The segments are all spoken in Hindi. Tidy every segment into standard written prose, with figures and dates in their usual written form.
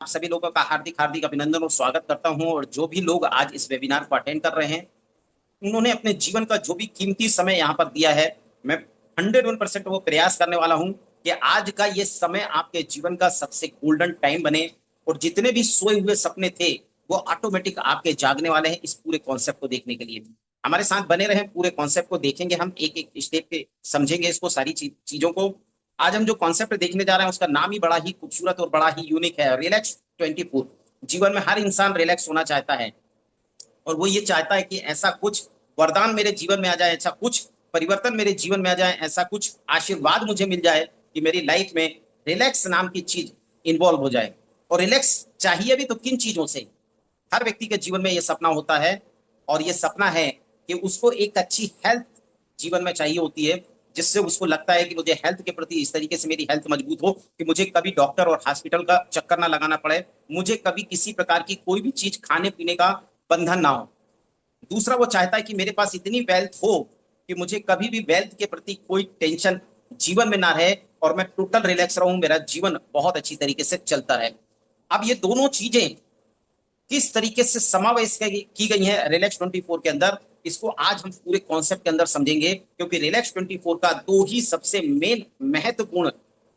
आप सभी लोगों का हार्दिक हार्दिक अभिनंदन और स्वागत करता हूं। और जो भी लोग आज इस वेबिनार को अटेंड कर रहे हैं, उन्होंने अपने जीवन का जो भी कीमती समय यहाँ पर दिया है, मैं 101% वो प्रयास करने वाला हूं कि आज का ये समय आपके जीवन का सबसे गोल्डन टाइम बने। और जितने भी सोए हुए सपने थे, वो ऑटोमेटिक आपके जागने वाले हैं। इस पूरे कॉन्सेप्ट को देखने के लिए हमारे साथ बने रहें। पूरे कॉन्सेप्ट को देखेंगे, हम एक एक स्टेप पे समझेंगे इसको, सारी चीजों को। आज हम जो कॉन्सेप्ट देखने जा रहे हैं, उसका नाम ही बड़ा ही खूबसूरत और बड़ा ही यूनिक है, रिलैक्स 24। जीवन में हर इंसान रिलैक्स होना चाहता है, और वो ये चाहता है कि ऐसा कुछ वरदान मेरे जीवन में आ जाए, ऐसा कुछ परिवर्तन मेरे जीवन में आ जाए, ऐसा कुछ आशीर्वाद मुझे मिल जाए कि मेरी लाइफ में रिलैक्स नाम की चीज इन्वॉल्व हो जाए। और रिलैक्स चाहिए भी तो किन चीजों से? हर व्यक्ति के जीवन में ये सपना होता है, और ये सपना है कि उसको एक अच्छी हेल्थ जीवन में चाहिए होती है, जिससे उसको लगता है कि मुझे हेल्थ के प्रति इस तरीके से मेरी हेल्थ मजबूत हो कि मुझे कभी डॉक्टर और हॉस्पिटल का चक्कर ना लगाना पड़े, मुझे कभी किसी प्रकार की कोई भी चीज खाने पीने का बंधन ना हो। दूसरा, वो चाहता है कि मेरे पास इतनी वेल्थ हो कि मुझे कभी भी वेल्थ के प्रति कोई टेंशन जीवन में ना रहे, और मैं टोटल रिलैक्स रहूं, मेरा जीवन बहुत अच्छी तरीके से चलता रहे। अब ये दोनों चीजें किस तरीके से समावेश की गई है रिलैक्स 24 के अंदर, इसको आज हम पूरे कॉन्सेप्ट के अंदर समझेंगे। क्योंकि रिलैक्स 24 का दो ही सबसे मेन महत्वपूर्ण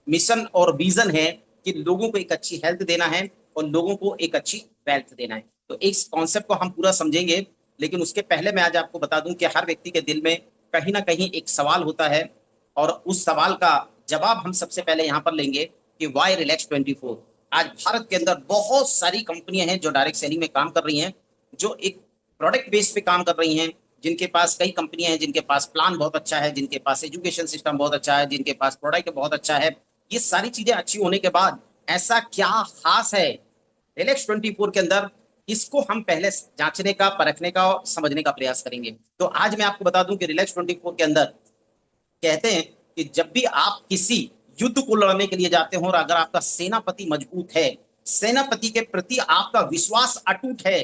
मिशन और विजन है कि लोगों को एक अच्छी हेल्थ देना है और लोगों को एक अच्छी वेल्थ देना है। तो इस कॉन्सेप्ट को हम पूरा समझेंगे, लेकिन उसके पहले मैं आज आपको बता दूं कि हर व्यक्ति के दिल में कहीं ना कहीं एक सवाल होता है, और उस सवाल का जवाब हम सबसे पहले यहां पर लेंगे कि वाई रिलैक्स 24। आज भारत के अंदर बहुत सारी कंपनियां हैं जो डायरेक्ट सेलिंग में काम कर रही हैं, जो एक प्रोडक्ट बेस पे काम कर रही हैं, जिनके पास कई कंपनियां हैं, जिनके पास प्लान बहुत अच्छा है, जिनके पास एजुकेशन सिस्टम बहुत अच्छा है, जिनके पास प्रोडक्ट बहुत अच्छा है। ये सारी चीजें अच्छी होने के बाद ऐसा क्या खास है रिलैक्स 24 के अंदर, इसको हम पहले जांचने का, परखने का और समझने का प्रयास करेंगे। तो आज मैं आपको बता दूं कि रिलैक्स 24 के अंदर कहते हैं कि जब भी आप किसी युद्ध को लड़ने के लिए जाते हो, और अगर आपका सेनापति मजबूत है, सेनापति के प्रति आपका विश्वास अटूट है,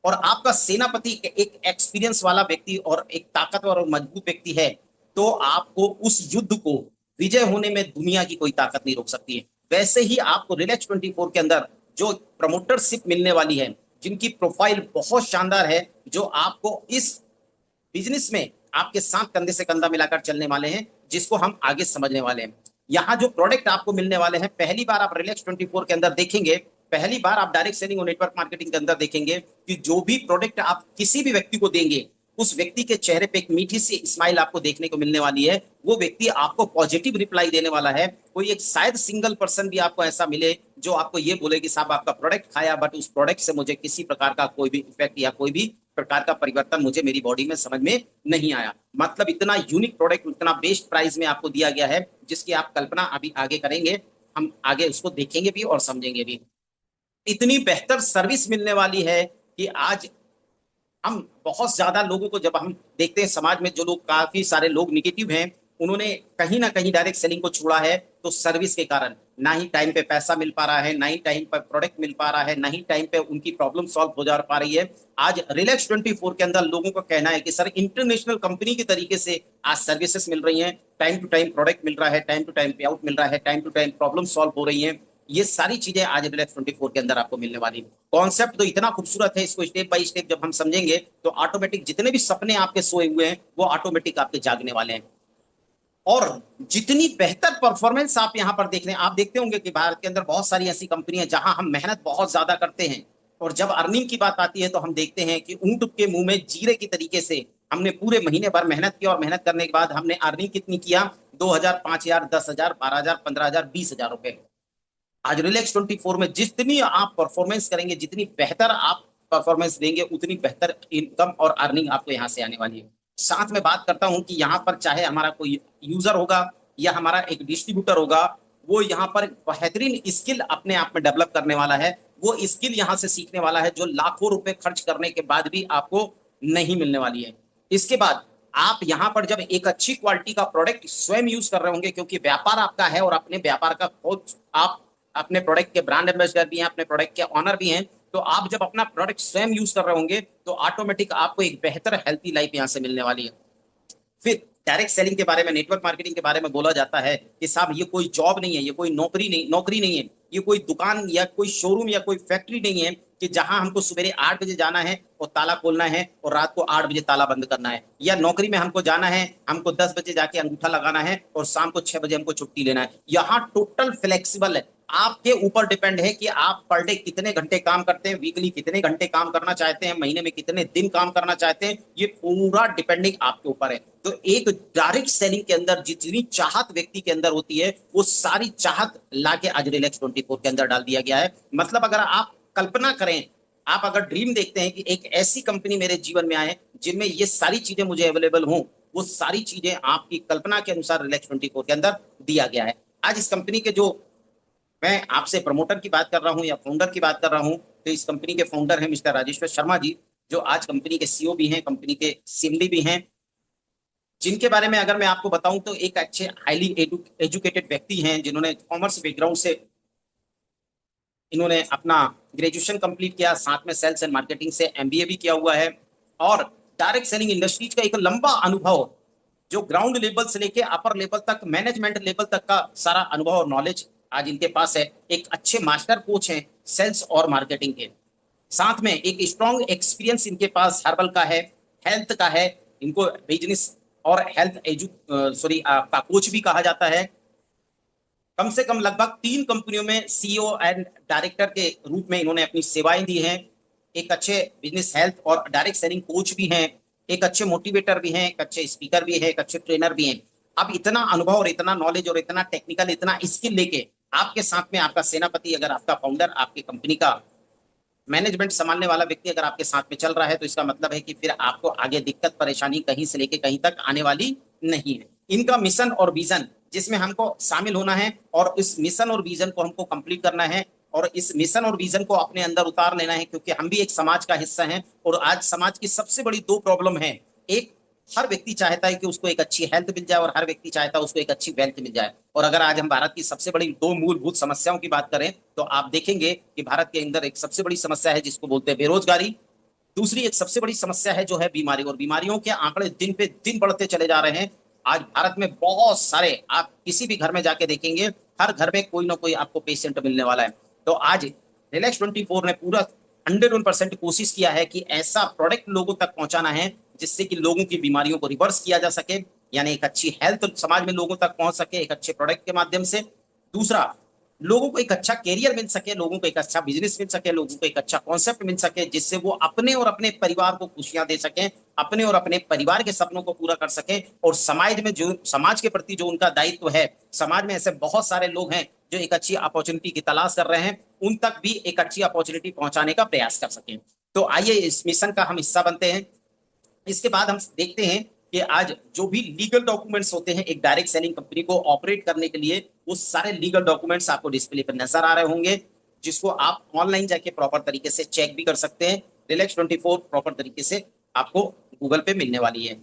और आपका सेनापति एक एक्सपीरियंस वाला व्यक्ति और एक ताकतवर और मजबूत व्यक्ति है, तो आपको उस युद्ध को विजय होने में दुनिया की कोई ताकत नहीं रोक सकती है। वैसे ही आपको रिलैक्स 24 के अंदर जो प्रमोटरशिप मिलने वाली है, जिनकी प्रोफाइल बहुत शानदार है, जो आपको इस बिजनेस में आपके साथ कंधे से कंधा मिलाकर चलने वाले हैं, जिसको हम आगे समझने वाले हैं। यहाँ जो प्रोडक्ट आपको मिलने वाले हैं, पहली बार आप रिलैक्स 24 के अंदर देखेंगे, पहली बार आप डायरेक्ट सेलिंग और नेटवर्क मार्केटिंग के अंदर देखेंगे कि जो भी प्रोडक्ट आप किसी भी व्यक्ति को देंगे, उस व्यक्ति के चेहरे पे एक मीठी सी स्माइल आपको देखने को मिलने वाली है। वो व्यक्ति आपको पॉजिटिव रिप्लाई देने वाला है। कोई एक शायद सिंगल पर्सन भी आपको ऐसा मिले जो आपको ये बोले कि साहब आपका प्रोडक्ट खाया, बट उस प्रोडक्ट से मुझे किसी प्रकार का कोई भी इफेक्ट या कोई भी प्रकार का परिवर्तन मुझे मेरी बॉडी में समझ में नहीं आया। मतलब इतना यूनिक प्रोडक्ट, इतना बेस्ट प्राइस में आपको दिया गया है, जिसकी आप कल्पना अभी आगे करेंगे, हम आगे उसको देखेंगे भी और समझेंगे भी। इतनी बेहतर सर्विस मिलने वाली है कि आज हम बहुत ज्यादा लोगों को जब हम देखते हैं समाज में, जो लोग, काफी सारे लोग निगेटिव हैं, उन्होंने कहीं ना कहीं डायरेक्ट सेलिंग को छोड़ा है। तो सर्विस के कारण ना ही टाइम पे पैसा मिल पा रहा है, ना ही टाइम पे प्रोडक्ट मिल पा रहा है, ना ही टाइम पे उनकी प्रॉब्लम सॉल्व हो जा पा रही है। आज रिलैक्स 24 के अंदर लोगों का कहना है कि सर, इंटरनेशनल कंपनी की तरीके से आज सर्विसेज मिल रही हैं, टाइम टू टाइम प्रोडक्ट मिल रहा है, time to time pay out मिल रहा है, time to time problem solve हो रही है। ये सारी चीजें आज रिलैक्स 24 के अंदर आपको मिलने वाली है। कॉन्सेप्ट तो इतना खूबसूरत है, इसको स्टेप बाय स्टेप जब हम समझेंगे, तो ऑटोमेटिक जितने भी सपने आपके सोए हुए हैं, वो ऑटोमेटिक आपके जागने वाले हैं। और जितनी बेहतर परफॉर्मेंस आप यहां पर देख रहे हैं, आप देखते होंगे कि भारत के अंदर बहुत सारी ऐसी कंपनियां जहां हम मेहनत बहुत ज्यादा करते हैं, और जब अर्निंग की बात आती है तो हम देखते हैं कि ऊंट के मुंह में जीरे की तरीके से हमने पूरे महीने भर मेहनत की, और मेहनत करने के बाद हमने अर्निंग कितनी किया? 2,000, 5,000, 10,000, 12,000, 15,000, 20,000 रुपए। आज रिलैक्स 24 में जितनी आप परफॉर्मेंस करेंगे, जितनी बेहतर आप परफॉर्मेंस देंगे, उतनी बेहतर इनकम और अर्निंग आपको यहां से आने वाली है। साथ में बात करता हूं कि यहाँ पर चाहे हमारा कोई यूजर होगा या हमारा एक डिस्ट्रीब्यूटर होगा, वो यहाँ पर बेहतरीन स्किल अपने आप में डेवलप करने वाला है। वो स्किल यहाँ से सीखने वाला है जो लाखों रुपए खर्च करने के बाद भी आपको नहीं मिलने वाली है। इसके बाद आप यहाँ पर जब एक अच्छी क्वालिटी का प्रोडक्ट स्वयं यूज कर रहे होंगे, क्योंकि व्यापार आपका है और अपने व्यापार का खुद आप अपने प्रोडक्ट के ब्रांड एम्बेसडर भी हैं, अपने प्रोडक्ट के ऑनर भी हैं, तो आप जब अपना प्रोडक्ट स्वयं यूज कर रहे होंगे, तो ऑटोमेटिक आपको एक बेहतर हेल्थी लाइफ यहां से मिलने वाली है। फिर डायरेक्ट सेलिंग के बारे में, नेटवर्क मार्केटिंग के बारे में बोला जाता है कि साहब ये कोई जॉब नहीं है, ये कोई नौकरी नहीं है, ये कोई दुकान या कोई शोरूम या कोई फैक्ट्री नहीं है कि जहां हमको सवेरे 8 बजे जाना है और ताला खोलना है और रात को 8 बजे ताला बंद करना है, या नौकरी में हमको जाना है, हमको 10 बजे जाके अंगूठा लगाना है और शाम को 6 बजे हमको छुट्टी लेना है। यहाँ टोटल फ्लेक्सिबल है, आपके ऊपर डिपेंड है कि आप पर डे कितने घंटे काम करते हैं, वीकली कितने घंटे काम करना चाहते हैं, महीने में कितने दिन काम करना चाहते हैं, ये पूरा डिपेंडिंग आपके ऊपर है। तो एक डायरेक्ट सेलिंग के अंदर जितनी चाहत व्यक्ति के अंदर होती है, वो सारी चाहत लाके आज रिलैक्स 24 के अंदर डाल दिया गया है। मतलब अगर आप कल्पना करें, आप अगर ड्रीम देखते हैं कि एक ऐसी कंपनी मेरे जीवन में आए जिनमें ये सारी चीजें मुझे अवेलेबल हों, वो सारी चीजें आपकी कल्पना के अनुसार रिलैक्स 24 के अंदर दिया गया है। आज इस कंपनी के जो, मैं आपसे प्रमोटर की बात कर रहा हूं या फाउंडर की बात कर रहा हूं, तो इस कंपनी के फाउंडर हैं मिस्टर राजेश्वर शर्मा जी, जो आज कंपनी के सीईओ भी हैं, कंपनी के सीएमडी भी हैं, जिनके बारे में अगर मैं आपको बताऊं तो एक अच्छे हाईली एजुकेटेड व्यक्ति हैं, जिन्होंने कॉमर्स बैकग्राउंड से इन्होंने अपना ग्रेजुएशन कंप्लीट किया, साथ में सेल्स एंड मार्केटिंग से एमबीए भी किया हुआ है, और डायरेक्ट सेलिंग इंडस्ट्रीज का एक लंबा अनुभव, जो ग्राउंड लेवल से लेके अपर लेवल तक, मैनेजमेंट लेवल तक का सारा अनुभव और नॉलेज आज इनके पास है। एक अच्छे मास्टर कोच हैं सेल्स और मार्केटिंग के, साथ में एक स्ट्रॉन्ग एक्सपीरियंस इनके पास हर्बल का है, हेल्थ का है, इनको बिजनेस और हेल्थ का कोच भी कहा जाता है। कम से कम लगभग 3 कंपनियों में सीईओ एंड डायरेक्टर के रूप में इन्होंने अपनी सेवाएं दी हैं। एक अच्छे बिजनेस हेल्थ और डायरेक्ट सेलिंग कोच भी हैं, एक अच्छे मोटिवेटर भी हैं, एक अच्छे स्पीकर भी हैं, एक अच्छे ट्रेनर भी हैं। अब इतना अनुभव और इतना नॉलेज और इतना टेक्निकल, इतना स्किल लेके आपके साथ में आपका सेनापति, अगर आपका फाउंडर, आपकी कंपनी का मैनेजमेंट संभालने वाला व्यक्ति अगर आपके साथ में चल रहा है, तो इसका मतलब है कि फिर आपको आगे दिक्कत परेशानी कहीं से लेके कहीं तक आने वाली नहीं है। इनका मिशन और विजन जिसमें हमको शामिल होना है, और इस मिशन और विजन को हमको कंप्लीट करना है, और इस मिशन और विजन को अपने अंदर उतार लेना है, क्योंकि हम भी एक समाज का हिस्सा हैं। और आज समाज की सबसे बड़ी 2 प्रॉब्लम है, एक, हर व्यक्ति चाहता है कि उसको एक अच्छी हेल्थ मिल जाए, और हर व्यक्ति चाहता है उसको एक अच्छी वेल्थ मिल जाए। और अगर आज हम भारत की सबसे बड़ी 2 मूलभूत समस्याओं की बात करें, तो आप देखेंगे कि भारत के अंदर एक सबसे बड़ी समस्या है जिसको बोलते हैं बेरोजगारी। दूसरी एक सबसे बड़ी समस्या है जो है बीमारी, और बीमारियों के आंकड़े दिन पे दिन बढ़ते चले जा रहे हैं। आज भारत में बहुत सारे, आप किसी भी घर में जाके देखेंगे, हर घर में कोई ना कोई आपको पेशेंट मिलने वाला है। तो आज रिलैक्स 24 ने पूरा 101% कोशिश किया है कि ऐसा प्रोडक्ट लोगों तक पहुंचाना है जिससे कि लोगों की बीमारियों को रिवर्स किया जा सके, यानी एक अच्छी हेल्थ समाज में लोगों तक पहुंच सके एक अच्छे प्रोडक्ट के माध्यम से। दूसरा, लोगों को एक अच्छा कैरियर मिल सके, लोगों को एक अच्छा बिजनेस मिल सके, लोगों को एक अच्छा कॉन्सेप्ट मिल सके, जिससे वो अपने और अपने परिवार को खुशियां दे सकें, अपने और अपने परिवार के सपनों को पूरा कर सकें, और समाज में जो, समाज के प्रति जो उनका दायित्व है, समाज में ऐसे बहुत सारे लोग हैं जो एक अच्छी अपॉर्चुनिटी की तलाश कर रहे हैं, उन तक भी एक अच्छी अपॉर्चुनिटी पहुंचाने का प्रयास कर सकें। तो आइए इस मिशन का हम हिस्सा बनते हैं। इसके बाद हम देखते हैं कि आज जो भी लीगल डॉक्यूमेंट्स होते हैं एक डायरेक्ट सेलिंग कंपनी को ऑपरेट करने के लिए, वो सारे लीगल डॉक्यूमेंट्स आपको डिस्प्ले पर नजर आ रहे होंगे, जिसको आप ऑनलाइन जाके प्रॉपर तरीके से चेक भी कर सकते हैं। रिलैक्स 24 प्रॉपर तरीके से आपको गूगल पे मिलने वाली है।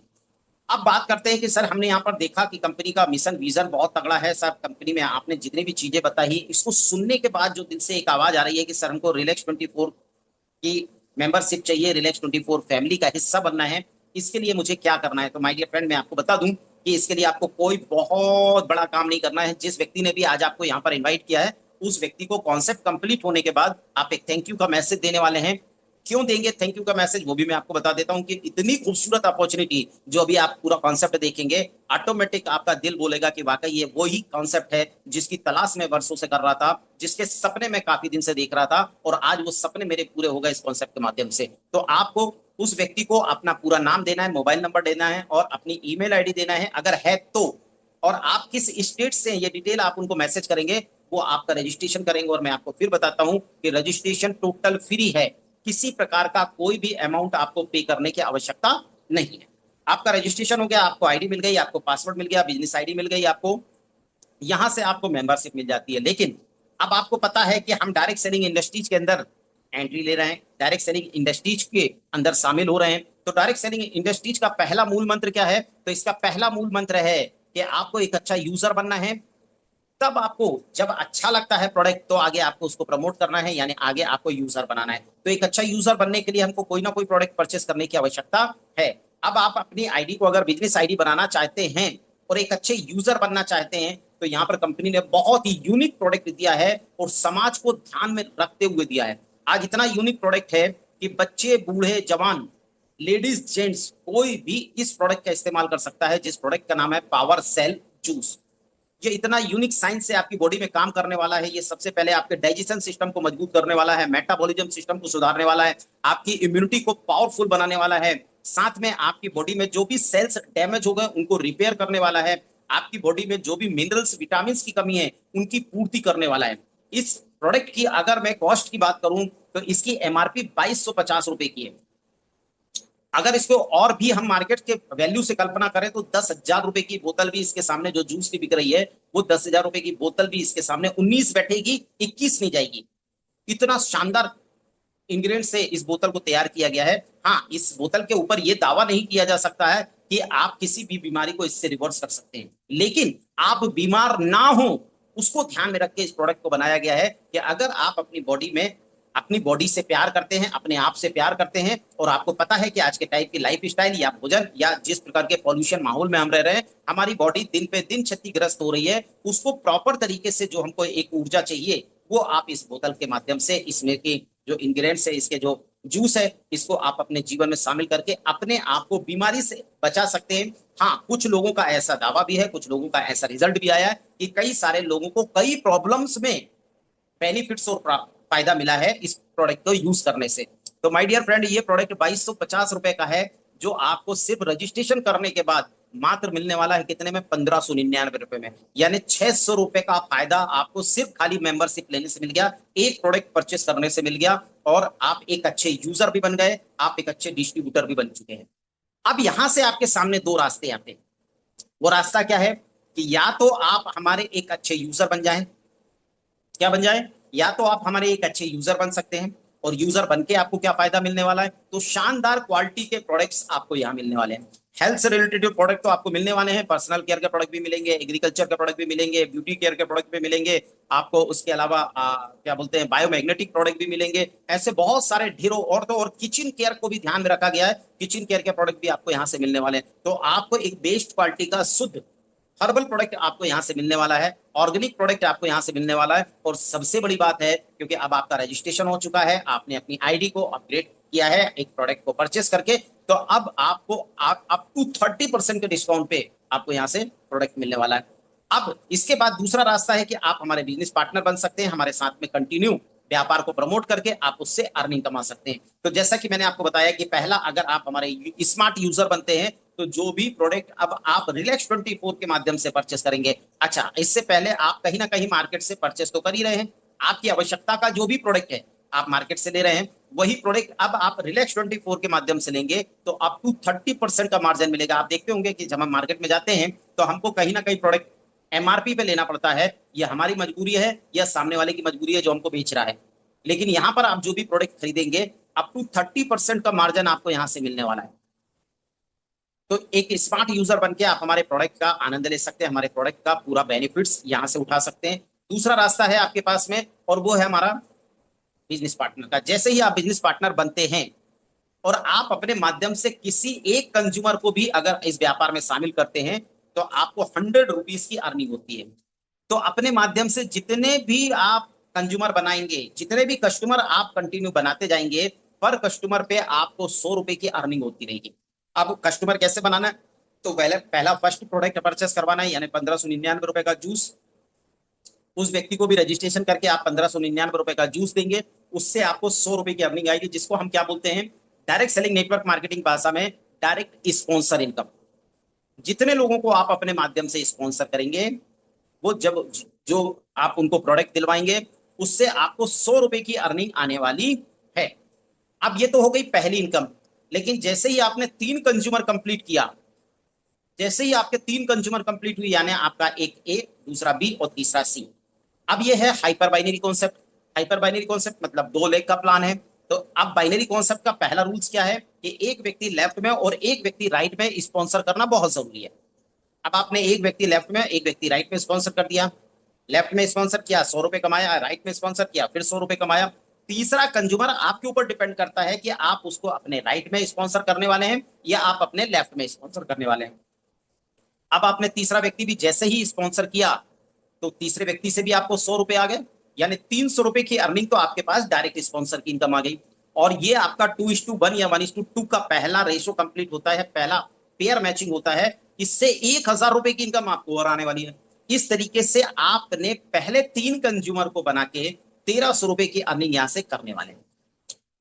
अब बात करते हैं कि सर हमने यहाँ पर देखा कि कंपनी का मिशन विजन बहुत तगड़ा है। सर कंपनी में आपने जितनी भी चीजें बताई, इसको सुनने के बाद जो दिल से एक आवाज आ रही है कि सर हमको रिलैक्स 24 की मेंबरशिप चाहिए, रिलैक्स 24 फैमिली का हिस्सा बनना है, इसके लिए मुझे क्या करना है। तो माय डियर फ्रेंड, मैं आपको बता दूं कि इसके लिए आपको कोई बहुत बड़ा काम नहीं करना है। जिस व्यक्ति ने भी आज आपको यहाँ पर इन्वाइट किया है, उस व्यक्ति को कॉन्सेप्ट कंप्लीट होने के बाद आप एक थैंक यू का मैसेज देने वाले हैं। क्यों देंगे थैंक यू का मैसेज, वो भी मैं आपको बता देता हूं कि इतनी खूबसूरत अपॉर्चुनिटी, जो अभी आप पूरा कॉन्सेप्ट देखेंगे, ऑटोमेटिक आपका दिल बोलेगा कि वाकई ये वही कॉन्सेप्ट है जिसकी तलाश में वर्षों से कर रहा था, जिसके सपने में काफी दिन से देख रहा था, और आज वो सपने मेरे पूरे हो गए इस कॉन्सेप्ट के माध्यम से। तो आपको उस व्यक्ति को अपना पूरा नाम देना है, मोबाइल नंबर देना है, और अपनी ईमेल आईडी देना है अगर है तो, और आप किस स्टेट से, ये डिटेल आप उनको मैसेज करेंगे, वो आपका रजिस्ट्रेशन करेंगे। और मैं आपको फिर बताता हूं कि रजिस्ट्रेशन टोटल फ्री है, किसी प्रकार का कोई भी अमाउंट आपको पे करने की आवश्यकता नहीं है। आपका रजिस्ट्रेशन हो गया, आपको आईडी मिल गई, आपको पासवर्ड मिल गया, बिजनेस आईडी मिल गई, आपको यहां से आपको मेंबरशिप मिल जाती है। लेकिन अब आपको पता है कि हम डायरेक्ट सेलिंग इंडस्ट्रीज के अंदर एंट्री ले रहे हैं, डायरेक्ट सेलिंग इंडस्ट्रीज के अंदर शामिल हो रहे हैं। तो डायरेक्ट सेलिंग इंडस्ट्रीज का पहला मूल मंत्र क्या है? तो इसका पहला मूल मंत्र है कि आपको एक अच्छा यूजर बनना है। तब आपको जब अच्छा लगता है प्रोडक्ट, तो आगे आपको उसको प्रमोट करना है, यानी आगे आपको यूजर बनाना है। तो एक अच्छा यूजर बनने के लिए हमको कोई ना कोई प्रोडक्ट परचेस करने की आवश्यकता है। अब आप अपनी आईडी को अगर बिजनेस आईडी बनाना चाहते हैं और एक अच्छे यूजर बनना चाहते हैं, तो यहाँ पर कंपनी ने बहुत ही यूनिक प्रोडक्ट दिया है और समाज को ध्यान में रखते हुए दिया है। आज इतना यूनिक प्रोडक्ट है कि बच्चे, बूढ़े, जवान, लेडीज, जेंट्स, कोई भी इस प्रोडक्ट का इस्तेमाल कर सकता है, जिस प्रोडक्ट का नाम है पावर सेल जूस। ये इतना यूनिक साइंस से आपकी बॉडी में काम करने वाला है। ये सबसे पहले आपके डाइजेशन सिस्टम को मजबूत करने वाला है, मेटाबॉलिज्म सिस्टम को सुधारने वाला है, आपकी इम्यूनिटी को पावरफुल बनाने वाला है, साथ में आपकी बॉडी में जो भी सेल्स डैमेज हो गए उनको रिपेयर करने वाला है, आपकी बॉडी में जो भी मिनरल्स, विटामिन की कमी है उनकी पूर्ति करने वाला है। इस प्रोडक्ट की अगर मैं कॉस्ट की बात करूं तो इसकी एमआरपी 2250 रुपए की है। अगर इसको और भी हम मार्केट के वैल्यू से कल्पना करें तो 10,000 रुपए की बोतल भी इसके सामने, जो जूस की बिक रही है वो 10,000 रुपए की बोतल भी इसके सामने 19 बैठेगी, 21 नहीं जाएगी। इतना शानदार इंग्रेडिएंट से इस बोतल को तैयार किया गया है। हाँ, इस बोतल के ऊपर यह दावा नहीं किया जा सकता है कि आप किसी भी बीमारी को इससे रिवर्स कर सकते हैं, लेकिन आप बीमार ना हो उसको ध्यान में रख के इस प्रोडक्ट को बनाया गया है कि अगर आप अपनी बॉडी से प्यार करते हैं, अपने आप से प्यार करते हैं, और आपको पता है कि आज के टाइप की लाइफ स्टाइल या भोजन या जिस प्रकार के पॉल्यूशन माहौल में हम रह रहे हैं, हमारी बॉडी दिन पे दिन क्षतिग्रस्त हो रही है, उसको प्रॉपर तरीके से जो हमको एक ऊर्जा चाहिए वो आप इस बोतल के माध्यम से, इसमें की जो इंग्रेडिएंट्स है, इसके जो जूस है, इसको आप अपने जीवन में शामिल करके अपने आप को बीमारी से बचा सकते हैं। हाँ, कुछ लोगों का ऐसा दावा भी है, कुछ लोगों का ऐसा रिजल्ट भी आया है कि कई सारे लोगों को कई प्रॉब्लम्स में बेनिफिट्स और फायदा मिला है इस प्रोडक्ट को यूज करने से। तो माय डियर फ्रेंड, ये प्रोडक्ट 2250 रुपए का है, जो आपको सिर्फ रजिस्ट्रेशन करने के बाद मात्र मिलने वाला है कितने में, 1599 रुपए में। यानी 600 रुपए का फायदा आपको सिर्फ खाली मेंबरशिप लेने से मिल गया, एक प्रोडक्ट परचेस करने से मिल गया, और आप एक अच्छे यूजर भी बन गए, आप एक अच्छे डिस्ट्रीब्यूटर भी बन चुके हैं। अब यहां से आपके सामने दो रास्ते आते हैं। वो रास्ता क्या है कि या तो आप हमारे एक अच्छे यूजर बन जाएं, क्या बन जाए, या तो आप हमारे एक अच्छे यूजर बन सकते हैं, और यूजर बन के आपको क्या फायदा मिलने वाला है, तो शानदार क्वालिटी के प्रोडक्ट्स आपको यहाँ मिलने वाले हैं। हेल्थ से रिलेटेड प्रोडक्ट तो आपको मिलने वाले हैं, पर्सनल केयर के प्रोडक्ट भी मिलेंगे, एग्रीकल्चर के प्रोडक्ट भी मिलेंगे, ब्यूटी केयर के प्रोडक्ट भी मिलेंगे आपको, उसके अलावा क्या बोलते हैं, बायोमैग्नेटिक प्रोडक्ट भी मिलेंगे। ऐसे बहुत सारे ढेरों, और तो और किचन केयर को भी ध्यान में रखा गया है, किचन केयर के प्रोडक्ट भी आपको यहाँ से मिलने वाले हैं। तो आपको एक बेस्ट क्वालिटी का शुद्ध हर्बल प्रोडक्ट आपको यहां से मिलने वाला है, ऑर्गेनिक प्रोडक्ट आपको यहां से मिलने वाला है। और सबसे बड़ी बात है, क्योंकि अब आपका रजिस्ट्रेशन हो चुका है, आपने अपनी आईडी को अपग्रेड किया है एक प्रोडक्ट को परचेस करके, तो अब आपको अप टू 30% के डिस्काउंट पे आपको यहां से प्रोडक्ट मिलने वाला है। अब इसके बाद दूसरा रास्ता है कि आप हमारे बिजनेस पार्टनर बन सकते हैं, हमारे साथ में कंटिन्यू व्यापार को प्रमोट करके आप उससे अर्निंग कमा सकते हैं। तो जैसा कि मैंने आपको बताया कि पहला, अगर आप हमारे स्मार्ट यूजर बनते हैं तो जो भी प्रोडक्ट अब आप Relax24 के माध्यम से परचेस करेंगे, अच्छा, इससे पहले आप कहीं ना कहीं मार्केट से परचेस तो कर ही रहे हैं, आपकी आवश्यकता का जो भी प्रोडक्ट है आप मार्केट से ले रहे हैं, वही प्रोडक्ट अब आप Relax24 के माध्यम से लेंगे तो अप टू 30% का मार्जिन मिलेगा। आप देखते होंगे कि जब हम मार्केट में जाते हैं तो हमको कहीं ना कहीं प्रोडक्ट एमआरपी पे लेना पड़ता है, ये हमारी मजबूरी है या सामने वाले की मजबूरी है जो हमको बेच रहा है, लेकिन यहां पर आप जो भी प्रोडक्ट खरीदेंगे अप टू 30% का मार्जिन आपको यहां से मिलने वाला है। तो एक स्मार्ट यूजर बन के आप हमारे प्रोडक्ट का आनंद ले सकते हैं, हमारे प्रोडक्ट का पूरा बेनिफिट्स यहां से उठा सकते हैं। दूसरा रास्ता है आपके पास में, और वो है हमारा बिजनेस पार्टनर का। जैसे ही आप बिजनेस पार्टनर बनते हैं और आप अपने माध्यम से किसी एक कंज्यूमर को भी अगर इस व्यापार में शामिल करते हैं तो आपको 100 रुपीज की अर्निंग होती है। तो अपने माध्यम से जितने भी आप कंज्यूमर बनाएंगे, जितने भी कस्टमर आप कंटिन्यू बनाते जाएंगे, पर कस्टमर पे आपको 100 रुपए की अर्निंग होती रहेगी। अब कस्टमर कैसे बनाना है, तो पहले पहला फर्स्ट प्रोडक्ट परचेस करवाना है, यानी 1599 रुपए का जूस। उस व्यक्ति को भी रजिस्ट्रेशन करके आप 1599 रुपए का जूस देंगे, उससे आपको 100 रुपए की अर्निंग आएगी, जिसको हम क्या बोलते हैं, डायरेक्ट सेलिंग नेटवर्क मार्केटिंग भाषा में डायरेक्ट स्पॉन्सर इनकम। जितने लोगों को आप अपने माध्यम से स्पॉन्सर करेंगे, वो जब जो आप उनको प्रोडक्ट दिलवाएंगे, उससे आपको 100 रुपए की अर्निंग आने वाली है। अब ये तो हो गई पहली इनकम, लेकिन जैसे ही आपने 3 कंज्यूमर कंप्लीट किया, जैसे ही आपके 3 कंज्यूमर कंप्लीट हुई, यानी आपका एक ए, दूसरा बी और तीसरा सी, अब ये है hyper binary concept. Hyper binary concept मतलब 2 लेग का प्लान है। तो अब बाइनरी कॉन्सेप्ट का पहला रूल्स क्या है कि एक व्यक्ति लेफ्ट में और एक व्यक्ति राइट में स्पॉन्सर करना बहुत जरूरी है। अब आपने एक व्यक्ति लेफ्ट में, एक व्यक्ति राइट में स्पॉन्सर कर दिया। लेफ्ट में स्पॉन्सर किया, 100 रुपए कमाया, राइट में स्पॉन्सर किया, फिर 100 रुपए कमाया। तीसरा कंज्यूमर आपके ऊपर डिपेंड करता है कि आप उसको अपने राइट में स्पॉन्सर करने वाले हैं या आप अपने लेफ्ट में स्पॉन्सर करने वाले हैं। अब आपने तीसरा व्यक्ति भी जैसे ही स्पॉन्सर किया तो तीसरे व्यक्ति से भी आपको 100 रुपए आ गए, यानी 300 रुपए की अर्निंग तो आपके पास डायरेक्ट स्पॉन्सर की इनकम आ गई। और ये आपका 2:1 या 1:2 का पहला रेशो कंप्लीट होता है, पहला पेयर मैचिंग होता है। इससे 1,000 रुपए की इनकम आपको और आने वाली है। इस तरीके से आपने पहले 3 कंज्यूमर को बना के 1,300 रुपए की अर्निंग यहां से करने वाले हैं।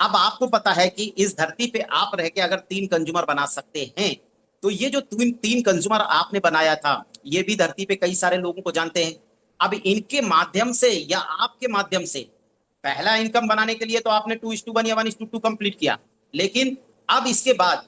अब आपको पता है कि इस धरती पे आप रह के अगर 3 कंज्यूमर बना सकते हैं, तो ये जो तीन तीन कंज्यूमर आपने बनाया था, ये भी धरती पे कई सारे लोगों को जानते हैं। अब इनके माध्यम से या आपके माध्यम से पहला इनकम बनाने के लिए तो आपने 2:1 या 1:2 कंप्लीट किया, लेकिन अब इसके बाद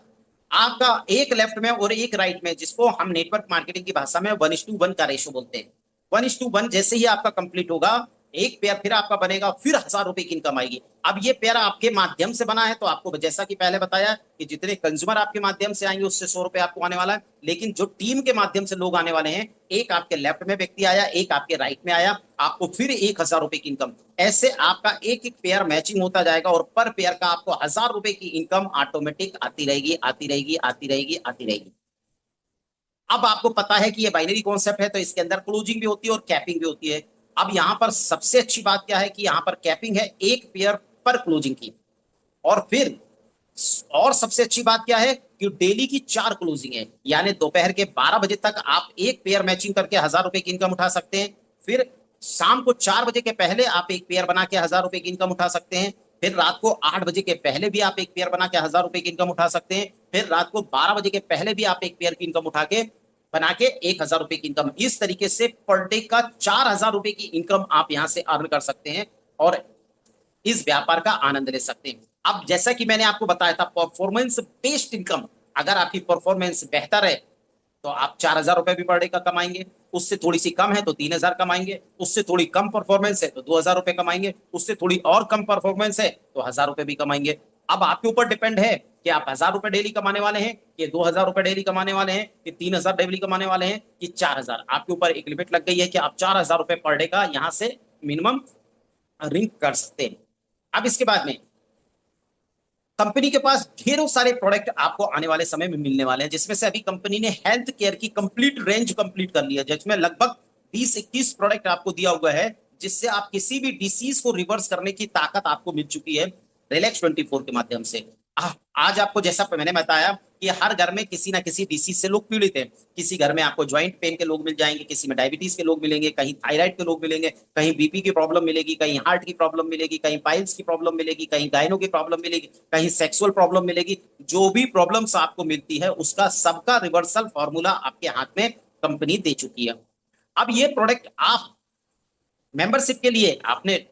आपका एक लेफ्ट में और एक राइट में, जिसको हम नेटवर्क मार्केटिंग की भाषा में 1:1 का रेशो बोलते हैं। 1:1 जैसे ही आपका कंप्लीट होगा, एक पेयर फिर आपका बनेगा, फिर 1,000 रुपए की इनकम आएगी। अब ये पेयर आपके माध्यम से बना है, तो आपको जैसा कि पहले बताया कि जितने कंज्यूमर आपके माध्यम से आएंगे उससे 100 रुपए आपको आने वाला है। लेकिन जो टीम के माध्यम से लोग आने वाले हैं, एक आपके लेफ्ट में व्यक्ति आया, एक आपके राइट में आया, आपको फिर 1,000 रुपए की इनकम। ऐसे आपका एक एक पेयर मैचिंग होता जाएगा और पर पेयर का आपको 1,000 रुपए की इनकम ऑटोमेटिक आती रहेगी, आती रहेगी, आती रहेगी, आती रहेगी। अब आपको पता है कि ये बाइनरी कॉन्सेप्ट है, तो इसके अंदर क्लोजिंग भी होती है और कैपिंग भी होती है। अब यहां पर सबसे अच्छी बात क्या है कि यहां पर कैपिंग है एक पेयर पर क्लोजिंग की, और फिर और सबसे अच्छी बात क्या है कि डेली की 4 क्लोजिंग है, यानी दोपहर के 12 बजे तक आप एक पेयर मैचिंग करके 1,000 रुपए की इनकम उठा सकते हैं। फिर शाम को 4 बजे के पहले आप एक पेयर बना के 1,000 रुपए की इनकम उठा सकते हैं। फिर रात को 8 बजे के पहले भी आप एक पेयर बना के 1,000 रुपए की इनकम उठा सकते हैं। फिर रात को 12 बजे के पहले भी आप एक पेयर की इनकम उठा के बना के 1,000 रुपए की इनकम। इस तरीके से पर डे का 4,000 रुपए की इनकम आप यहां से अर्न कर सकते हैं और इस व्यापार का आनंद ले सकते हैं। अब जैसा कि मैंने आपको बताया था, परफॉर्मेंस बेस्ड इनकम, अगर आपकी परफॉर्मेंस बेहतर है तो आप 4,000 रुपए भी पर डे का कमाएंगे, उससे थोड़ी सी कम है तो 3,000 कमाएंगे, उससे थोड़ी कम परफॉर्मेंस है तो 2,000 रुपए कमाएंगे, उससे थोड़ी और कम परफॉर्मेंस है तो 1,000 रुपए भी कमाएंगे। अब आपके ऊपर डिपेंड है कि आप 1,000 रुपए डेली कमाने वाले हैं, कि 2,000 रुपए डेली कमाने वाले हैं, कि 3,000 डेली कमाने वाले हैं, कि 4,000। आपके ऊपर एक लिमिट लग गई है कि आप 4,000 रुपए पर डे का यहां से मिनिमम अर्निंग कर सकते हैं। अब इसके बाद में कंपनी के पास ढेरों सारे प्रोडक्ट आपको आने वाले समय में मिलने वाले हैं, जिसमें से अभी कंपनी ने हेल्थ केयर की कंप्लीट रेंज कंप्लीट कर लिया, जिसमें लगभग 20-21 प्रोडक्ट आपको दिया हुआ है, जिससे आप किसी भी डिसीज को रिवर्स करने की ताकत आपको मिल चुकी है रिलैक्स 24 के माध्यम से। आज आपको जैसा मैंने बताया कि हर घर में किसी ना किसी डिसीज से लोग पीड़ित हैं। किसी घर में आपको ज्वाइंट पेन के लोग मिल जाएंगे, किसी में डायबिटीज के लोग मिलेंगे, कहीं थायराइड के लोग मिलेंगे, कहीं बीपी की प्रॉब्लम मिलेगी, कहीं हार्ट की प्रॉब्लम मिलेगी, कहीं पाइल्स की प्रॉब्लम मिलेगी, कहीं गायनों की प्रॉब्लम मिलेगी, कहीं सेक्सुअल प्रॉब्लम मिलेगी। जो भी प्रॉब्लम्स आपको मिलती है उसका सबका रिवर्सल फॉर्मूला आपके हाथ में कंपनी दे चुकी है। अब ये प्रोडक्ट आप मेंबरशिप के लिए, आपने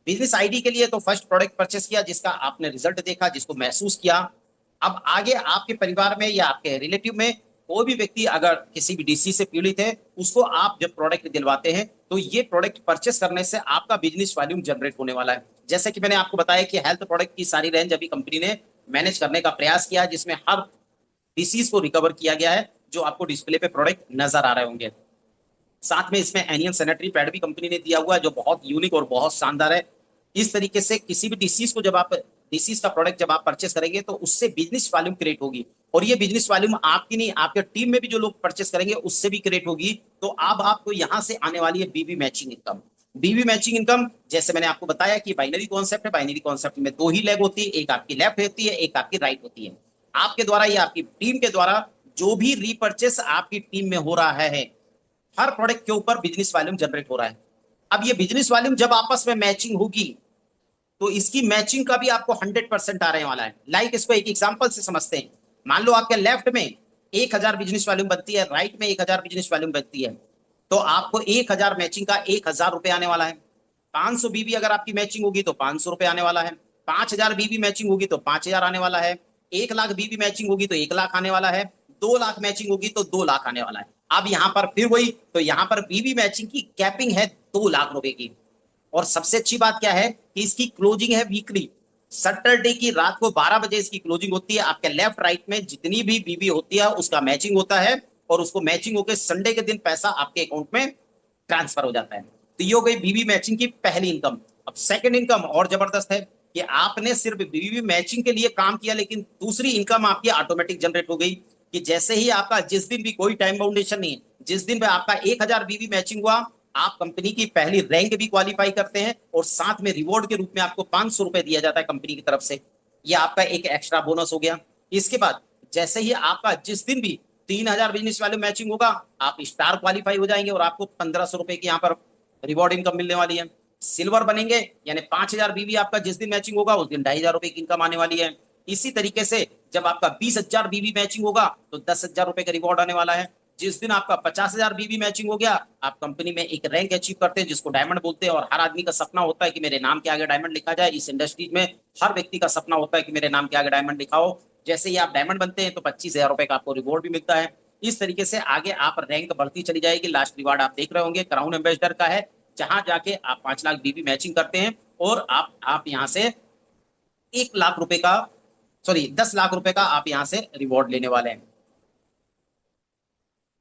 बिजनेस आईडी के लिए तो फर्स्ट प्रोडक्ट परचेस किया, जिसका आपने रिजल्ट देखा, जिसको महसूस किया। अब आगे आपके परिवार में या आपके रिलेटिव में कोई भी व्यक्ति अगर किसी भी डिसीज से पीड़ित है, उसको आप जब प्रोडक्ट दिलवाते हैं तो ये प्रोडक्ट परचेस करने से आपका बिजनेस वॉल्यूम जनरेट होने वाला है। जैसे कि मैंने आपको बताया कि हेल्थ प्रोडक्ट की सारी रेंज अभी कंपनी ने मैनेज करने का प्रयास किया, जिसमें हर डिसीज को रिकवर किया गया है, जो आपको डिस्प्ले पे प्रोडक्ट नजर आ रहे होंगे। साथ में इसमें एनियन सैनिटरी पैड भी कंपनी ने दिया हुआ है, जो बहुत यूनिक और बहुत शानदार है। इस तरीके से किसी भी डिसीज को जब आप डिसीज का प्रोडक्ट जब आप परचेस करेंगे तो उससे बिजनेस वॉल्यूम क्रिएट होगी, और ये बिजनेस वॉल्यूम आपकी नहीं, आपके टीम में भी जो लोग परचेस करेंगे उससे भी क्रिएट होगी। तो अब आपको यहां से आने वाली है बीबी मैचिंग इनकम। बीबी मैचिंग इनकम, जैसे मैंने आपको बताया कि बाइनरी कॉन्सेप्ट है, बाइनरी कॉन्सेप्ट में 2 ही लेग होती है, एक आपकी लेफ्ट होती है, एक आपकी राइट होती है। आपके द्वारा या आपकी टीम के द्वारा जो भी रीपर्चेस आपकी टीम में हो रहा है, हर प्रोडक्ट के ऊपर बिजनेस वॉल्यूम जनरेट हो रहा है। अब ये बिजनेस वॉल्यूम जब आपस में मैचिंग होगी तो इसकी मैचिंग का भी आपको 100% आने वाला है। लाइक इसको एक एग्जांपल से समझते हैं। मान लो आपके लेफ्ट में 1,000 बिजनेस वॉल्यूम बनती है, राइट में 1,000 बिजनेस वॉल्यूम बनती है, तो आपको 1,000 मैचिंग का 1,000 रुपए आने वाला है। 500 बीबी अगर आपकी मैचिंग होगी तो 500 रुपए आने वाला है। 5,000 बीबी मैचिंग होगी तो 5,000 आने वाला है। 1,00,000 बीबी मैचिंग होगी तो 1,00,000 आने वाला है। 2,00,000 मैचिंग होगी तो 2,00,000 आने वाला है। अब यहां पर फिर वही, तो यहां पर बीबी मैचिंग की कैपिंग है 2,00,000 रुपए की। और सबसे अच्छी बात क्या है कि इसकी क्लोजिंग है वीकली, सैटरडे की रात को 12 बजे इसकी क्लोजिंग होती है। आपके लेफ्ट राइट में जितनी भी बीबी होती है उसका मैचिंग होता है, और उसको मैचिंग होकर संडे के दिन पैसा आपके अकाउंट में ट्रांसफर हो जाता है। तो ये हो गई बीबी मैचिंग की पहली इनकम। अब सेकंड इनकम और जबरदस्त है। कि आपने सिर्फ बीवी मैचिंग के लिए काम किया, लेकिन दूसरी इनकम आपकी ऑटोमेटिक जनरेट हो गई कि जैसे ही आपका, जिस दिन भी कोई टाइम बाउंडेशन नहीं है, जिस दिन भी आपका 1000 बीवी मैचिंग हुआ, आप कंपनी की पहली रैंक भी क्वालिफाई करते हैं और साथ में रिवॉर्ड के रूप में आपको 500 रुपए दिया जाता है कंपनी की तरफ से। ये आपका एक एक्स्ट्रा बोनस हो गया। इसके बाद जैसे ही आपका जिस दिन भी 3000 बिजनेस वाले मैचिंग होगा, आप स्टार क्वालिफाई हो जाएंगे और आपको 1500 रुपए की यहाँ पर रिवॉर्ड इनकम मिलने वाली है। सिल्वर बनेंगे यानी 5000 बीवी आपका जिस दिन मैचिंग होगा उस दिन 2500 रुपए की इनकम आने वाली है। इसी तरीके से जब आपका 20,000 बीवी मैचिंग होगा तो 10,000 रुपए का रिवॉर्ड आने वाला है। जिस दिन आपका 50,000 बीवी मैचिंग हो गया, आप कंपनी में एक रैंक अचीव करते हैं जिसको डायमंड बोलते हैं, और हर आदमी का सपना होता है कि मेरे नाम के आगे डायमंड लिखा जाए। इस इंडस्ट्री में हर व्यक्ति का सपना होता है कि मेरे नाम के आगे डायमंड लिखा हो। जैसे ही आप डायमंड बनते हैं तो 25,000 रुपए का आपको रिवॉर्ड भी मिलता है। इस तरीके से आगे आप रैंक बढ़ती चली जाएगी। लास्ट रिवार्ड आप देख रहे होंगे क्राउन एम्बेसडर का है, जहां जाके आप 5 लाख बीबी मैचिंग करते हैं और आप यहां से 1 लाख रुपए का, सॉरी 10 लाख रुपए का आप यहां से रिवॉर्ड लेने वाले हैं।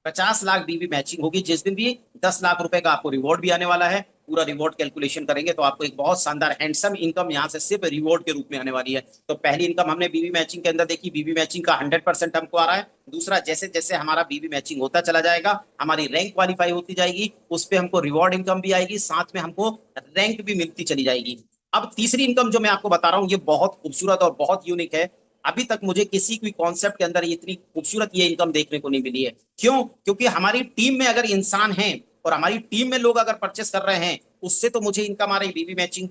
50 लाख बीवी मैचिंग होगी जिस दिन भी, 10 लाख रुपए का आपको रिवॉर्ड भी आने वाला है। पूरा रिवॉर्ड कैलकुलेशन करेंगे तो आपको एक बहुत शानदार हैंडसम इनकम यहाँ से सिर्फ रिवॉर्ड के रूप में आने वाली है। तो पहली इनकम हमने बीवी मैचिंग के अंदर देखी, बीवी मैचिंग का 100% हमको आ रहा है। दूसरा, जैसे जैसे हमारा बीवी मैचिंग होता चला जाएगा, हमारी रैंक क्वालिफाई होती जाएगी, उस पर हमको रिवॉर्ड इनकम भी आएगी, साथ में हमको रैंक भी मिलती चली जाएगी। अब तीसरी इनकम जो मैं आपको बता रहा हूँ, ये बहुत खूबसूरत और बहुत यूनिक है। अभी तक मुझे किसी भी कॉन्सेप्ट के अंदर इतनी खूबसूरत ये इनकम देखने को नहीं मिली है। क्यों? क्योंकि हमारी टीम में अगर इंसान है और हमारी टीम में लोग अगर परचेस कर रहे हैं, उससे तो मुझे इनकम आ रही बीवी मैचिंग,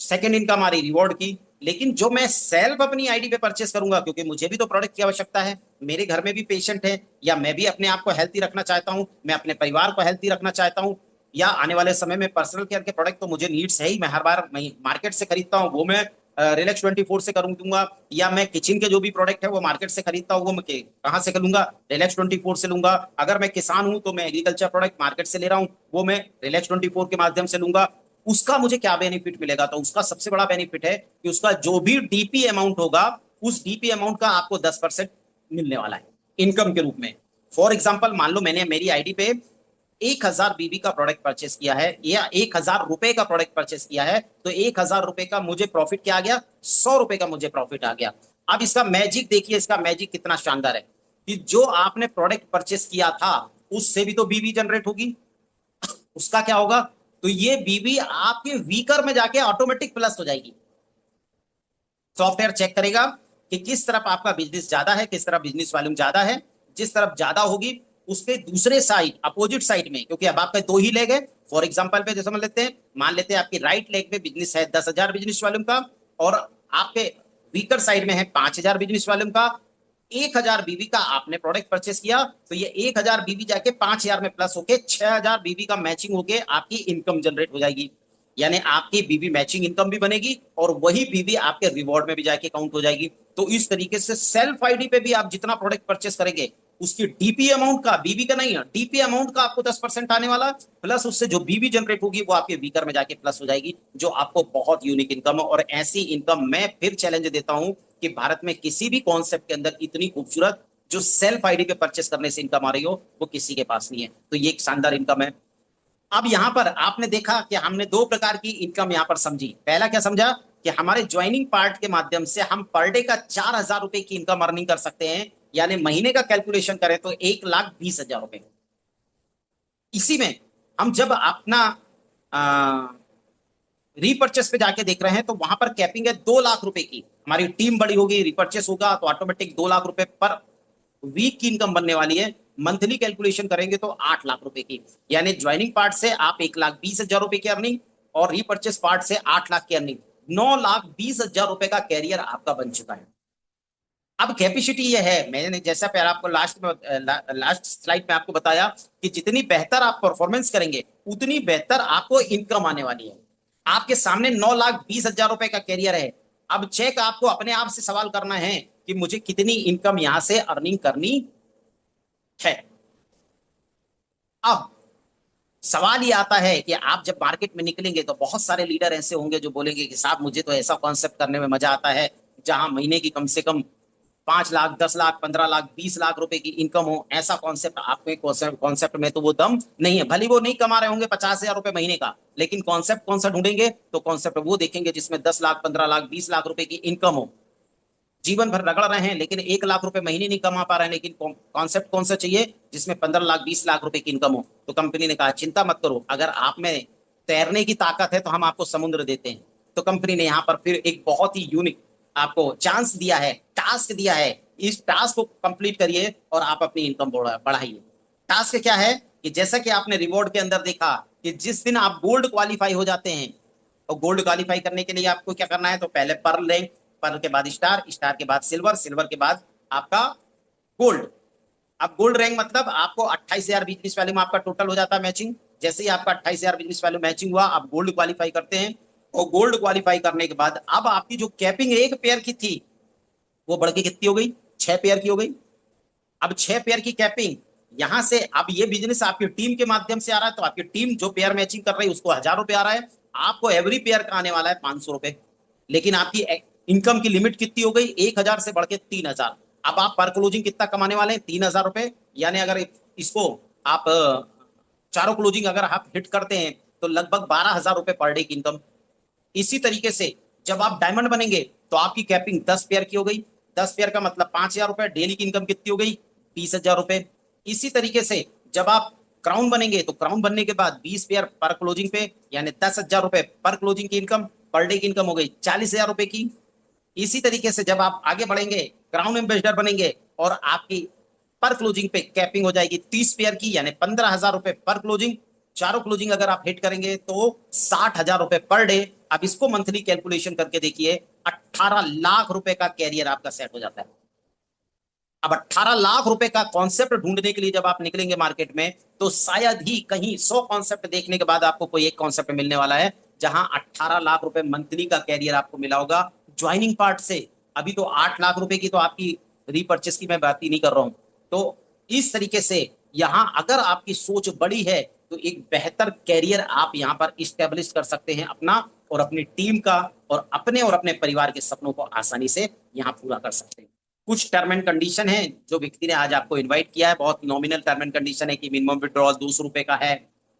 सेकंड इनकम आ रही रिवॉर्ड की। लेकिन जो मैं सेल्फ अपनी आईडी पे परचेस करूंगा, क्योंकि मुझे भी तो प्रोडक्ट की आवश्यकता है, मेरे घर में भी पेशेंट है, या मैं भी अपने आप को हेल्थी रखना चाहता हूं, मैं अपने परिवार को हेल्थी रखना चाहता हूं, या आने वाले समय में पर्सनल केयर के प्रोडक्ट तो मुझे नीड्स है ही, मैं हर बार मार्केट से खरीदता हूँ, वो मैं रिलैक्स 24 से करूँ दूंगा, या मैं किचन के जो भी प्रोडक्ट है वो मार्केट से खरीदता हूँ, वो मैं कहाँ से लूंगा? रिलैक्स 24 से लूंगा। अगर मैं किसान हूं तो मैं एग्रीकल्चर प्रोडक्ट मार्केट से ले रहा हूँ, वो मैं रिलैक्स 24 के माध्यम से लूंगा। उसका मुझे क्या बेनिफिट मिलेगा? तो उसका सबसे बड़ा बेनिफिट है कि उसका जो भी डीपी अमाउंट होगा, उस डीपी अमाउंट का आपको 10% मिलने वाला है इनकम के रूप में। फॉर एग्जाम्पल, मान लो मैंने मेरी आईडी पे 1000 बीबी का प्रोडक्ट परचेस किया है, या 1000 रुपए का प्रोडक्ट परचेस किया है, तो 1000 रुपए का मुझे प्रॉफिट क्या आ गया? 100 रुपए का मुझे प्रॉफिट आ गया। अब इसका मैजिक देखिए, इसका मैजिक कितना शानदार है कि जो आपने प्रोडक्ट परचेस किया था उससे भी तो बीबी जनरेट होगी। उसका क्या होगा? तो ये बीबी आपके वीकर में जाके ऑटोमेटिक प्लस हो जाएगी। सॉफ्टवेयर चेक करेगा कि किस तरफ आपका बिजनेस ज्यादा है, किस तरफ बिजनेस वॉल्यूम ज्यादा है। जिस तरफ ज्यादा होगी उसके दूसरे साइड, अपोजिट साइड में, क्योंकि अब आपके 2 ही लेग है। फॉर एग्जांपल पे जैसे लेते हैं, मान लेते हैं आपकी राइट लेग में बिजनेस है 10,000 बिजनेस वॉल्यूम का, और आपके वीकर साइड में है 5,000 बिजनेस वॉल्यूम का। 1000 बीबी का आपने प्रोडक्ट परचेस किया, तो ये 1000 बीबी जाके 5000 में प्लस होके 6000 बीबी का मैचिंग होके आपकी इनकम जनरेट हो जाएगी। यानी आपकी बीबी मैचिंग इनकम भी बनेगी और वही बीबी आपके रिवॉर्ड में भी जाके काउंट हो जाएगी। तो इस तरीके से सेल्फ आईडी पे भी आप जितना प्रोडक्ट परचेस करेंगे, उसकी डीपी अमाउंट का, बीबी का नहीं है, डीपी अमाउंट का आपको 10% आने वाला, प्लस उससे जो बीबी जनरेट होगी वो आपके वीकर में जाके प्लस हो जाएगी, जो आपको बहुत यूनिक इनकम है। और ऐसी इनकम मैं फिर चैलेंज देता हूं कि भारत में किसी भी कॉन्सेप्ट के अंदर इतनी खूबसूरत जो सेल्फ आईडी पे परचेस करने से इनकम आ रही हो, वो किसी के पास नहीं है। तो ये एक शानदार इनकम है। अब यहां पर आपने देखा कि हमने 2 प्रकार की इनकम यहां पर समझी। पहला क्या समझा? कि हमारे ज्वाइनिंग पार्ट के माध्यम से हम पर डे का 4,000 रुपए की इनकम अर्निंग कर सकते हैं, यानी महीने का कैलकुलेशन करें तो 1,20,000 रुपए। इसी में हम जब अपना रीपर्चेस पे जाके देख रहे हैं तो वहां पर कैपिंग है 2 लाख रुपए की। हमारी टीम बड़ी होगी, रीपर्चेस होगा तो ऑटोमेटिक 2 लाख रुपए पर वीक की इनकम बनने वाली है। मंथली कैलकुलेशन करेंगे तो 8 लाख रुपए की, यानी ज्वाइनिंग पार्ट से आप 1,20,000 रुपए की अर्निंग, और रीपर्चेस पार्ट से 8 लाख की अर्निंग, 9,20,000 रुपए का कैरियर आपका बन चुका है। अब कैपेसिटी ये है, मैंने जैसा पहले आपको लास्ट स्लाइड में आपको बताया कि जितनी बेहतर आप परफॉर्मेंस करेंगे उतनी बेहतर आपको इनकम आने वाली है। आपके सामने 9,20,000 रुपए का कैरियर है। अब चेक आपको अपने आप से सवाल करना है कि मुझे कितनी इनकम यहां से अर्निंग करनी है। अब सवाल ये आता है कि आप जब मार्केट में निकलेंगे तो बहुत सारे लीडर ऐसे होंगे जो बोलेंगे कि साहब मुझे तो ऐसा कॉन्सेप्ट करने में मजा आता है जहां महीने की कम से कम 5 लाख, 10 लाख, 15 लाख, 20 लाख रुपए की इनकम हो, ऐसा कॉन्सेप्ट आपके कॉन्सेप्ट में तो वो दम नहीं है। भले वो नहीं कमा रहे होंगे 50,000 रुपए महीने का, लेकिन कॉन्सेप्ट कौन सा ढूंढेंगे? तो कॉन्सेप्ट वो देखेंगे जिसमें 10 लाख, 15 लाख, 20 लाख रुपए की इनकम हो। जीवन भर रगड़ रहे हैं लेकिन 1 लाख रुपए महीने नहीं कमा पा रहे हैं, लेकिन कॉन्सेप्ट कौन सा चाहिए? जिसमें 15 लाख, 20 लाख रुपए की इनकम हो। तो कंपनी ने कहा चिंता मत करो, अगर आप में तैरने की ताकत है तो हम आपको समुद्र देते हैं। तो कंपनी ने यहाँ पर फिर एक बहुत ही यूनिक आपको चांस दिया है, टास्क दिया है। इस टास्क को कंप्लीट करिए और आप अपनी इनकम बढ़ाइए। टास्क क्या है? कि जैसा कि आपने रिवॉर्ड के अंदर देखा कि जिस दिन आप गोल्ड क्वालिफाई हो जाते हैं, और गोल्ड क्वालिफाई करने के लिए आपको क्या करना है? तो पहले पर्ल रैंक, पर्ल के बाद स्टार, स्टार के बाद सिल्वर, सिल्वर के बाद आपका गोल्ड। अब गोल्ड रैंक मतलब आपको 28,000 बिजनेस वैल्यू में आपका टोटल हो जाता है मैचिंग। जैसे ही आपका 28,000 बिजनेस वैल्यू मैचिंग हुआ, आप गोल्ड क्वालिफाई करते हैं। और गोल्ड क्वालिफाई करने के बाद अब आपकी जो कैपिंग एक पेयर की थी वो बढ़ के कितनी हो गई? 6 पेयर की हो गई। अब 6 पेयर की कैपिंग, यहां से अब ये बिजनेस आपकी टीम के माध्यम से आ रहा है, तो आपकी टीम जो पेयर मैचिंग कर रही है उसको 1,000 रुपए आ रहा है, आपको एवरी पेयर का आने वाला है 500 रुपए। लेकिन आपकी इनकम की लिमिट कितनी हो गई? 1,000 से बढ़ के 3,000। अब आप पर क्लोजिंग कितना कमाने वाले हैं? 3,000 रुपए। यानी अगर इसको आप चारों क्लोजिंग अगर आप हिट करते हैं तो लगभग 12,000 रुपए पर डे की इनकम। इसी तरीके से जब आप डायमंड बनेंगे तो आपकी कैपिंग 10 पेयर की हो गई। 10 पेयर का मतलब 5,000 रुपए, डेली की इनकम कितनी हो गई? 20,000 रुपए। इसी तरीके से जब आप क्राउन बनेंगे तो क्राउन बनने के बाद 20 पेयर पर क्लोजिंग पे, यानी 10,000 रुपए पर क्लोजिंग की इनकम, पर डे की इनकम हो गई 40,000 रुपए की। इसी तरीके से जब आप आगे बढ़ेंगे, क्राउन एम्बेसडर बनेंगे और आपकी पर क्लोजिंग पे कैपिंग हो जाएगी 30 पेयर की, यानी 15,000 रुपए पर क्लोजिंग। चारों क्लोजिंग अगर आप हिट करेंगे तो 60,000 रुपए पर डे। अब इसको मंथली कैलकुलेशन करके देखिए, 18 लाख रुपए का कैरियर आपका सेट हो जाता है। अब 18 लाख रुपए का कॉन्सेप्ट ढूंढने के लिए जब आप निकलेंगे मार्केट में, तो शायद ही कहीं 100 कॉन्सेप्ट देखने के बाद आपको कोई एक कॉन्सेप्ट मिलने वाला है जहां 18 लाख रुपए मंथली का कैरियर आपको मिला होगा ज्वाइनिंग पार्ट से। अभी तो 8 लाख रुपए की तो आपकी रीपर्चेस की मैं बात ही नहीं कर रहा हूं। तो इस तरीके से यहां अगर आपकी सोच बड़ी है तो एक बेहतर कैरियर आप यहां पर इस्टेब्लिश कर सकते हैं अपना और अपनी टीम का, और अपने और अपने परिवार के सपनों को आसानी से यहां पूरा कर सकते हैं। कुछ टर्म एंड कंडीशन है जो व्यक्ति ने आज आपको इनवाइट किया है, बहुत नॉमिनल टर्म एंड कंडीशन है कि मिनिमम विड्रॉल 200 रुपए का है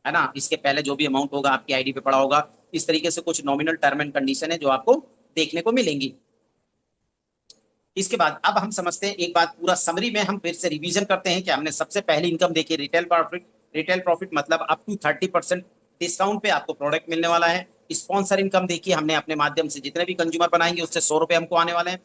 ना? इसके पहले जो भी अमाउंट होगा आपकी आईडी पे पड़ा होगा। इस तरीके से कुछ नॉमिनल टर्म एंड कंडीशन है जो आपको देखने को मिलेंगी। इसके बाद अब हम समझते हैं एक बात, पूरा समरी में हम फिर से रिवीजन करते हैं कि हमने सबसे पहली इनकम देखी रिटेल प्रॉफिट। रिटेल प्रॉफिट मतलब अप टू 30% डिस्काउंट पे आपको प्रोडक्ट मिलने वाला है। स्पॉन्सर इनकम देखी हमने, अपने माध्यम से जितने भी कंज्यूमर बनाएंगे उससे 100 रुपए हमको आने वाले हैं।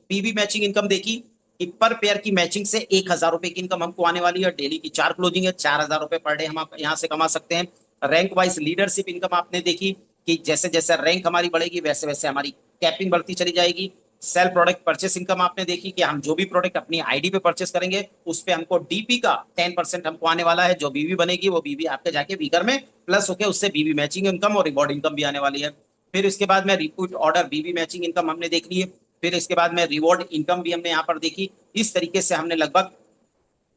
पीवी मैचिंग इनकम देखी कि पर पेयर की मैचिंग से 1,000 रुपए की इनकम हमको आने वाली है। डेली की 4 क्लोजिंग है, 4,000 रुपए पर डे हम यहाँ से कमा सकते हैं। रैंक वाइज लीडरशिप इनकम आपने देखी कि जैसे जैसे रैंक हमारी बढ़ेगी वैसे वैसे हमारी कैपिंग बढ़ती चली जाएगी। सेल प्रोडक्ट परचेस इनकम आपने देखी कि हम जो भी प्रोडक्ट अपनी आईडी पे परचेस करेंगे उस पे हमको डीपी का 10% हमको आने वाला है। जो बीवी बनेगी वो बीवी आपके जाके वीकर में प्लस होके उससे बीवी मैचिंग इनकम और रिवॉर्ड इनकम भी आने वाली है। फिर इसके बाद में रिपीट ऑर्डर बीवी मैचिंग इनकम हमने देख ली है। फिर इसके बाद में रिवॉर्ड इनकम भी हमने यहाँ पर देखी। इस तरीके से हमने लगभग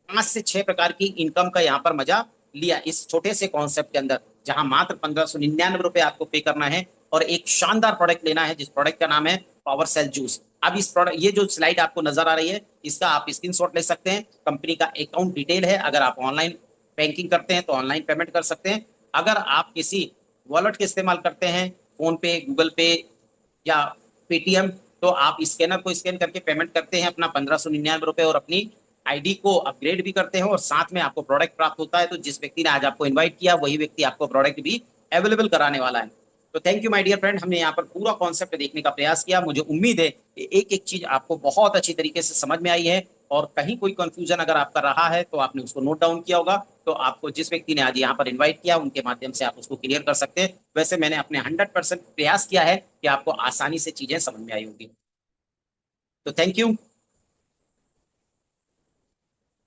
5 से 6 प्रकार की इनकम का यहाँ पर मजा लिया इस छोटे से कॉन्सेप्ट के अंदर, जहां मात्र 1,599 रुपए आपको पे करना है और एक शानदार प्रोडक्ट लेना है जिस प्रोडक्ट का नाम है पावर सेल जूस। अब इस प्रोडक्ट, ये जो स्लाइड आपको नजर आ रही है इसका आप स्क्रीनशॉट ले सकते हैं। कंपनी का अकाउंट डिटेल है, अगर आप ऑनलाइन बैंकिंग करते हैं तो ऑनलाइन पेमेंट कर सकते हैं। अगर आप किसी वॉलेट के इस्तेमाल करते हैं, फोन पे, गूगल पे या पेटीएम, तो आप स्कैनर को स्कैन करके पेमेंट करते हैं अपना 1,599 रुपए और अपनी आईडी को अपग्रेड भी करते हैं और साथ में आपको प्रोडक्ट प्राप्त होता है। तो जिस व्यक्ति ने आज आपको इनवाइट किया वही व्यक्ति आपको प्रोडक्ट भी अवेलेबल कराने वाला है। तो thank you my dear friend, हमने यहाँ पर पूरा कॉन्सेप्ट देखने का प्रयास किया। मुझे उम्मीद है कि एक एक चीज आपको बहुत अच्छी तरीके से समझ में आई है, और कहीं कोई कंफ्यूजन अगर आपका रहा है तो आपने उसको नोट डाउन किया होगा। तो आपको जिस व्यक्ति ने आज यहाँ पर इन्वाइट किया उनके माध्यम से आप उसको क्लियर कर सकते हैं। वैसे मैंने अपने 100% प्रयास किया है कि आपको आसानी से चीजें समझ में आई होगी। तो थैंक यू।